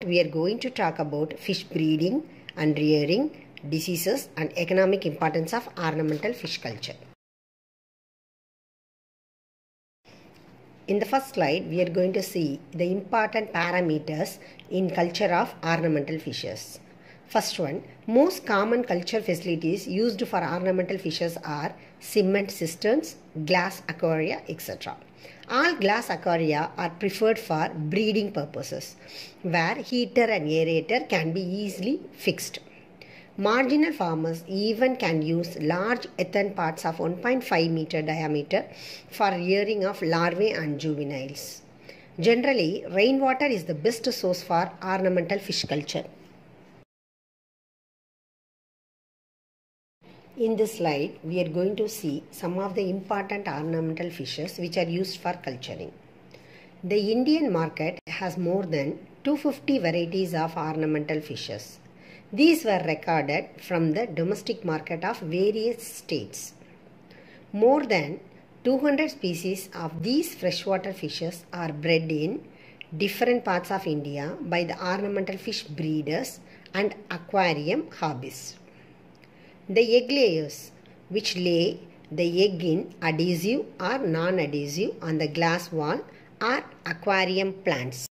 We are going to talk about fish breeding and rearing, diseases and economic importance of ornamental fish culture. In the first slide, we are going to see the important parameters in culture of ornamental fishes. First one, most common culture facilities used for ornamental fishes are cement cisterns, glass aquaria, etc. All glass aquaria are preferred for breeding purposes, where heater and aerator can be easily fixed. Marginal farmers even can use large earthen pots of 1.5 meter diameter for rearing of larvae and juveniles. Generally, rainwater is the best source for ornamental fish culture. In this slide, we are going to see some of the important ornamental fishes which are used for culturing. The Indian market has more than 250 varieties of ornamental fishes. These were recorded from the domestic market of various states. More than 200 species of these freshwater fishes are bred in different parts of India by the ornamental fish breeders and aquarium hobbyists. The egg layers, which lay the egg in adhesive or non-adhesive on the glass wall, are aquarium plants.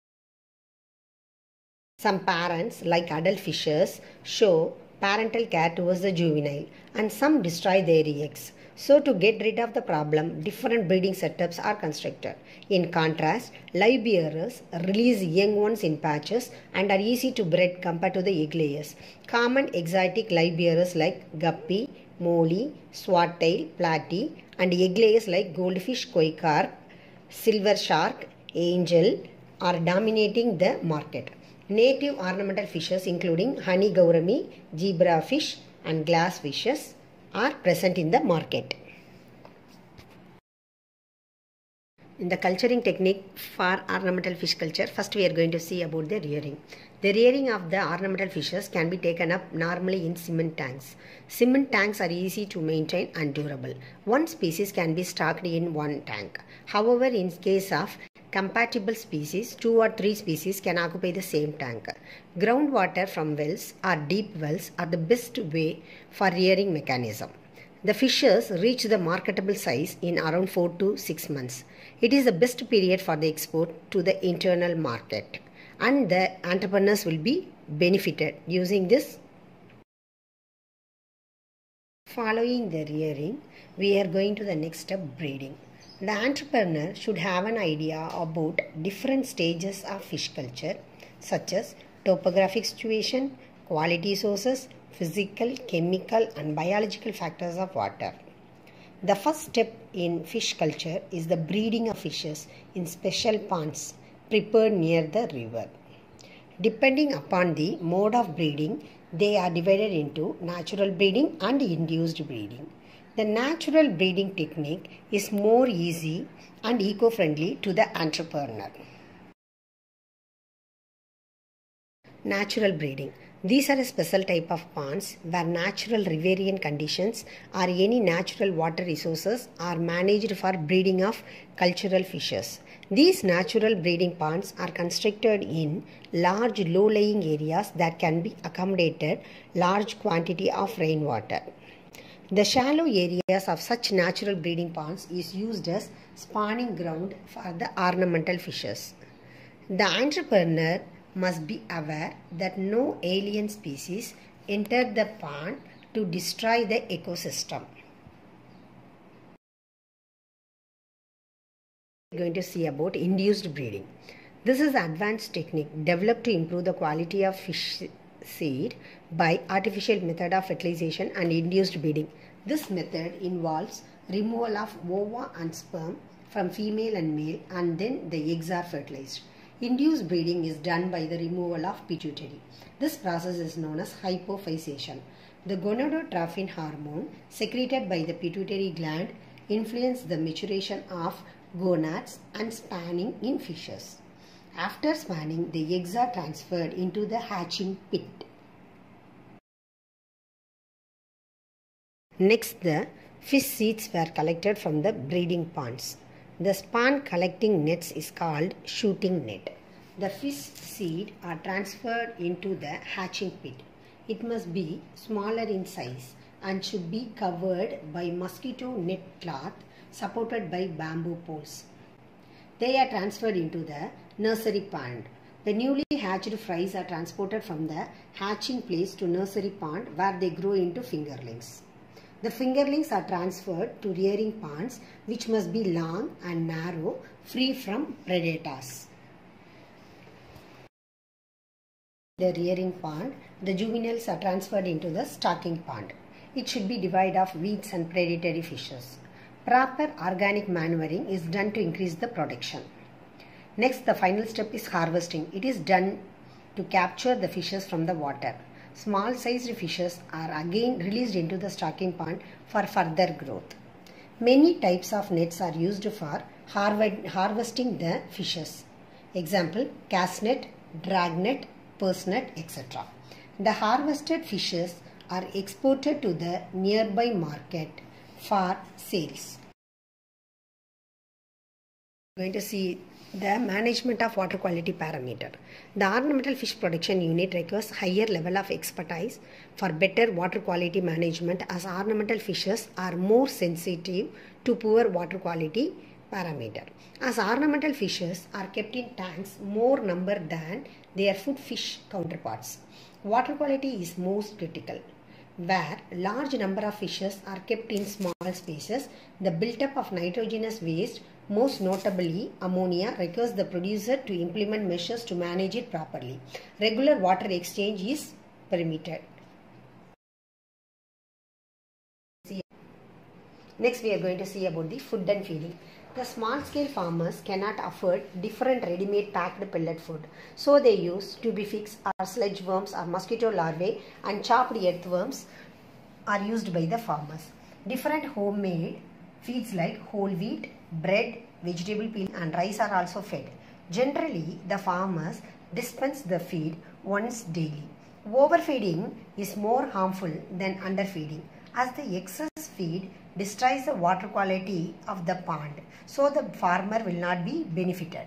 Some parents, like adult fishes, show parental care towards the juvenile and some destroy their eggs. So to get rid of the problem, different breeding setups are constructed. In contrast, live bearers release young ones in patches and are easy to breed compared to the egg layers. Common exotic live bearers like guppy, molly, swordtail, platy, and egg layers like goldfish, koi carp, silver shark, angel are dominating the market. Native ornamental fishes including honey gourami, zebrafish and glass fishes are present in the market. In the culturing technique for ornamental fish culture, first we are going to see about the rearing. The rearing of the ornamental fishes can be taken up normally in cement tanks. Cement tanks are easy to maintain and durable. One species can be stocked in one tank. However, in case of compatible species, 2 or 3 species can occupy the same tank. Groundwater from wells or deep wells are the best way for rearing mechanism. The fishes reach the marketable size in around 4 to 6 months. It is the best period for the export to the internal market, and the entrepreneurs will be benefited using this. Following the rearing, we are going to the next step, breeding. The entrepreneur should have an idea about different stages of fish culture, such as topographic situation, quality sources, physical, chemical and biological factors of water. The first step in fish culture is the breeding of fishes in special ponds prepared near the river. Depending upon the mode of breeding, they are divided into natural breeding and induced breeding. The natural breeding technique is more easy and eco-friendly to the entrepreneur. Natural breeding. These are a special type of ponds where natural riverian conditions or any natural water resources are managed for breeding of cultural fishes. These natural breeding ponds are constructed in large low-lying areas that can be accommodated large quantity of rainwater. The shallow areas of such natural breeding ponds is used as spawning ground for the ornamental fishes. The entrepreneur must be aware that no alien species enter the pond to destroy the ecosystem. We are going to see about induced breeding. This is an advanced technique developed to improve the quality of fish seed by artificial method of fertilization and induced breeding. This method involves removal of ova and sperm from female and male, and then the eggs are fertilized. Induced breeding is done by the removal of pituitary. This process is known as hypophysis. The gonadotropin hormone secreted by the pituitary gland influences the maturation of gonads and spawning in fishes. After spawning, the eggs are transferred into the hatching pit. Next, the fish seeds were collected from the breeding ponds. The spawn collecting nets is called shooting net. The fish seed are transferred into the hatching pit. It must be smaller in size and should be covered by mosquito net cloth supported by bamboo poles. They are transferred into the nursery pond. The newly hatched fries are transported from the hatching place to nursery pond where they grow into fingerlings. The fingerlings are transferred to rearing ponds which must be long and narrow, free from predators. The rearing pond, the juveniles are transferred into the stocking pond. It should be devoid of weeds and predatory fishes. Proper organic manuring is done to increase the production. Next, the final step is harvesting. It is done to capture the fishes from the water. Small sized fishes are again released into the stocking pond for further growth. Many types of nets are used for harvesting the fishes. Example, cast net, drag net, purse net, etc. The harvested fishes are exported to the nearby market for sales. We are going to see the management of water quality parameter. The ornamental fish production unit requires higher level of expertise for better water quality management, as ornamental fishes are more sensitive to poor water quality parameter. As ornamental fishes are kept in tanks more number than their food fish counterparts, water quality is most critical. Where large number of fishes are kept in small spaces, the build-up of nitrogenous waste, most notably ammonia, requires the producer to implement measures to manage it properly. Regular water exchange is permitted. Next, we are going to see about the food and feeding. The small-scale farmers cannot afford different ready-made packed pellet food, so they use tubifix or sledge worms or mosquito larvae and chopped earthworms are used by the farmers. Different homemade feeds like whole wheat, bread, vegetable peel and rice are also fed. Generally, the farmers dispense the feed once daily. Overfeeding is more harmful than underfeeding, as the excess feed destroys the water quality of the pond, so the farmer will not be benefited.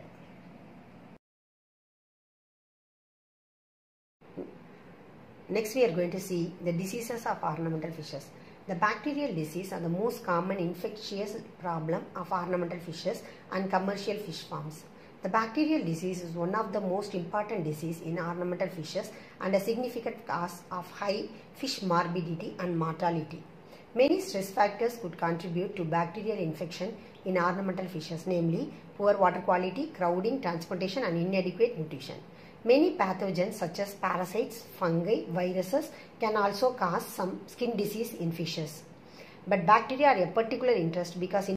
Next, we are going to see the diseases of ornamental fishes. The bacterial disease are the most common infectious problem of ornamental fishes and commercial fish farms. The bacterial disease is one of the most important diseases in ornamental fishes and a significant cause of high fish morbidity and mortality. Many stress factors could contribute to bacterial infection in ornamental fishes, namely poor water quality, crowding, transportation and inadequate nutrition. Many pathogens such as parasites, fungi, viruses can also cause some skin disease in fishes. But bacteria are a particular interest because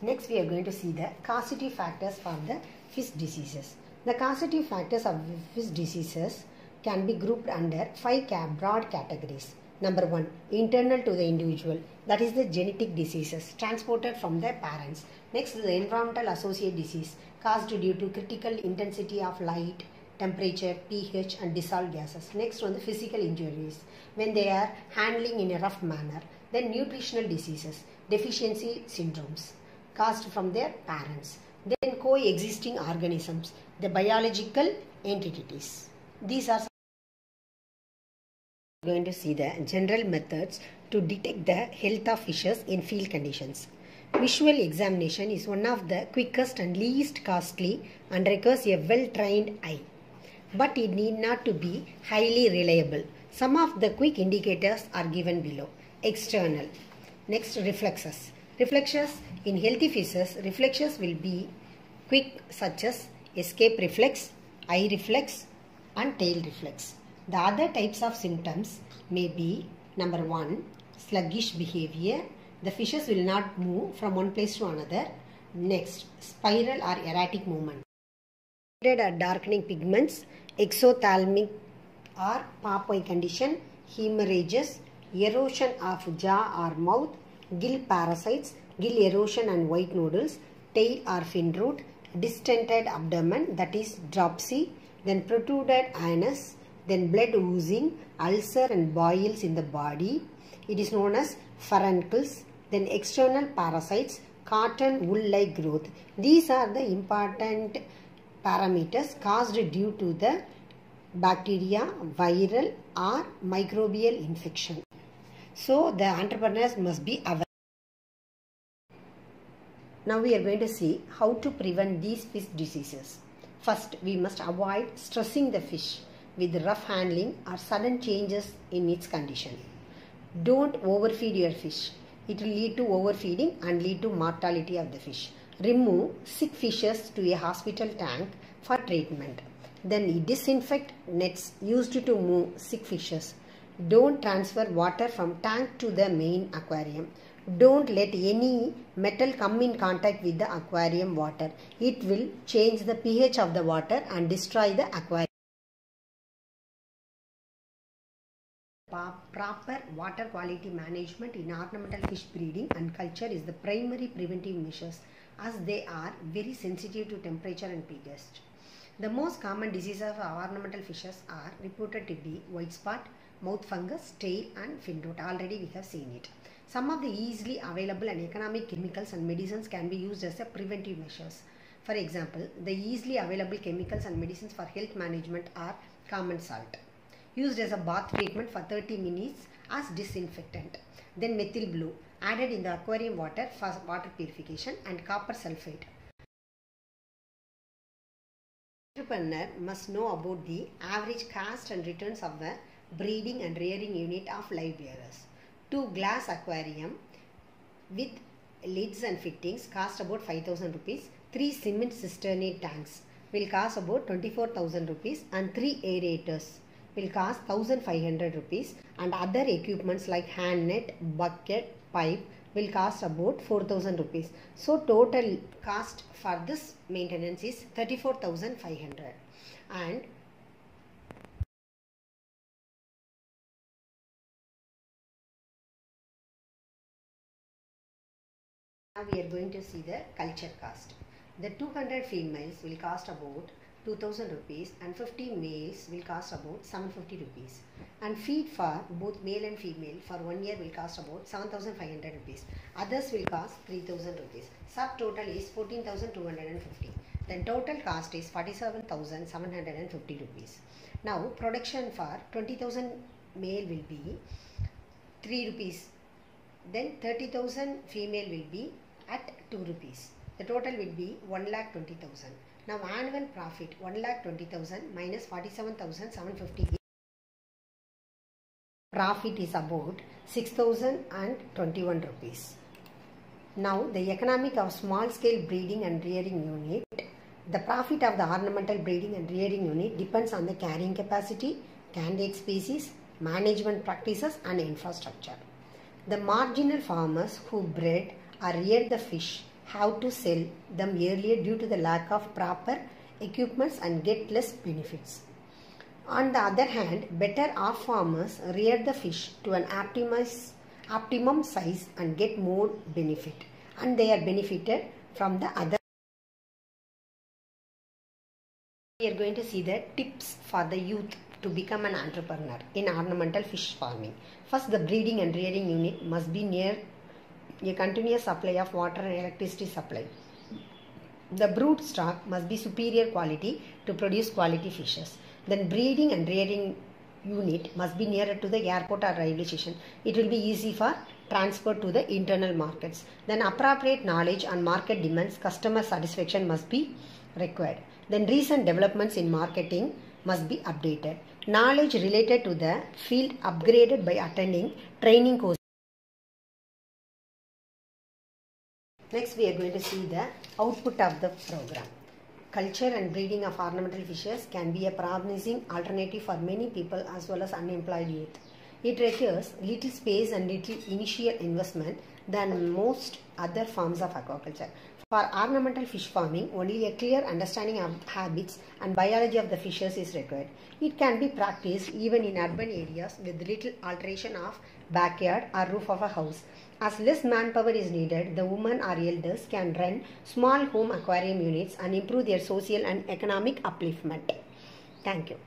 Next, we are going to see the causative factors for the fish diseases. The causative factors of fish diseases can be grouped under 5 broad categories. Number 1, internal to the individual, that is the genetic diseases transported from their parents. Next, the environmental associated disease caused due to critical intensity of light, temperature, pH and dissolved gases. Next one, the physical injuries when they are handling in a rough manner. Then nutritional diseases, deficiency syndromes caused from their parents. Then coexisting organisms, the biological entities. These are going to see the general methods to detect the health of fishes in field conditions. Visual examination is one of the quickest and least costly and requires a well-trained eye. But it need not to be highly reliable. Some of the quick indicators are given below. External. Next, reflexes. Reflexes in healthy fishes, reflexes will be quick, such as escape reflex, eye reflex and tail reflex. The other types of symptoms may be number 1, sluggish behavior. The fishes will not move from one place to another. Next, spiral or erratic movement. Or darkening pigments, exothalamic or papoy condition, hemorrhages, erosion of jaw or mouth, gill parasites, gill erosion and white nodules, tail or fin root, distended abdomen, that is dropsy, then protruded anus, then blood oozing, ulcer and boils in the body. It is known as furuncles. Then external parasites, cotton wool-like growth. These are the important parameters caused due to the bacteria, viral or microbial infection. So the entrepreneurs must be aware. Now we are going to see how to prevent these fish diseases. First, we must avoid stressing the fish with rough handling or sudden changes in its condition. Don't overfeed your fish. It will lead to overfeeding and lead to mortality of the fish. Remove sick fishes to a hospital tank for treatment. Then disinfect nets used to move sick fishes. Don't transfer water from tank to the main aquarium. Don't let any metal come in contact with the aquarium water. It will change the pH of the water and destroy the aquarium. Proper water quality management in ornamental fish breeding and culture is the primary preventive measures, as they are very sensitive to temperature and pH. The most common diseases of ornamental fishes are reported to be white spot, mouth fungus, tail and fin rot. Already we have seen it. Some of the easily available and economic chemicals and medicines can be used as a preventive measures. For example, the easily available chemicals and medicines for health management are common salt, used as a bath treatment for 30 minutes as disinfectant. Then methyl blue, added in the aquarium water for water purification, and copper sulfate. Entrepreneur must know about the average cost and returns of the breeding and rearing unit of live bearers. 2 glass aquarium with lids and fittings cost about 5,000 rupees. 3 cement cistern tanks will cost about 24,000 rupees, and 3 aerators will cost 1,500 rupees, and other equipments like hand net, bucket, pipe will cost about 4,000 rupees. So total cost for this maintenance is 34,500. And now we are going to see the culture cost. The 200 females will cost about 2,000 rupees, and 50 males will cost about 750 rupees. And feed for both male and female for 1 year will cost about 7,500 rupees. Others will cost 3,000 rupees. Subtotal is 14,250. Then total cost is 47,750 rupees. Now production for 20,000 male will be 3 rupees. Then 30,000 female will be at 2 rupees. The total will be 1,20,000. Now annual profit 1,20,000 minus 47,750. Profit is about 6,021 rupees. Now the economic of small scale breeding and rearing unit. The profit of the ornamental breeding and rearing unit depends on the carrying capacity, candidate species, management practices and infrastructure. The marginal farmers who bred or reared the fish have to sell them earlier due to the lack of proper equipments and get less benefits. On the other hand, better off farmers rear the fish to an optimum size and get more benefit, and they are benefited from the other. We are going to see the tips for the youth to become an entrepreneur in ornamental fish farming. First, the breeding and rearing unit must be near a continuous supply of water and electricity supply. The brood stock must be superior quality to produce quality fishes. Then breeding and rearing unit must be nearer to the airport or railway station. It will be easy for transport to the internal markets. Then appropriate knowledge on market demands, customer satisfaction must be required. Then recent developments in marketing must be updated. Knowledge related to the field upgraded by attending training courses. Next we are going to see the output of the program. Culture and breeding of ornamental fishes can be a promising alternative for many people as well as unemployed youth. It requires little space and little initial investment than most other forms of aquaculture. For ornamental fish farming, only a clear understanding of habits and biology of the fishes is required. It can be practiced even in urban areas with little alteration of backyard or roof of a house. As less manpower is needed, the women or elders can run small home aquarium units and improve their social and economic upliftment. Thank you.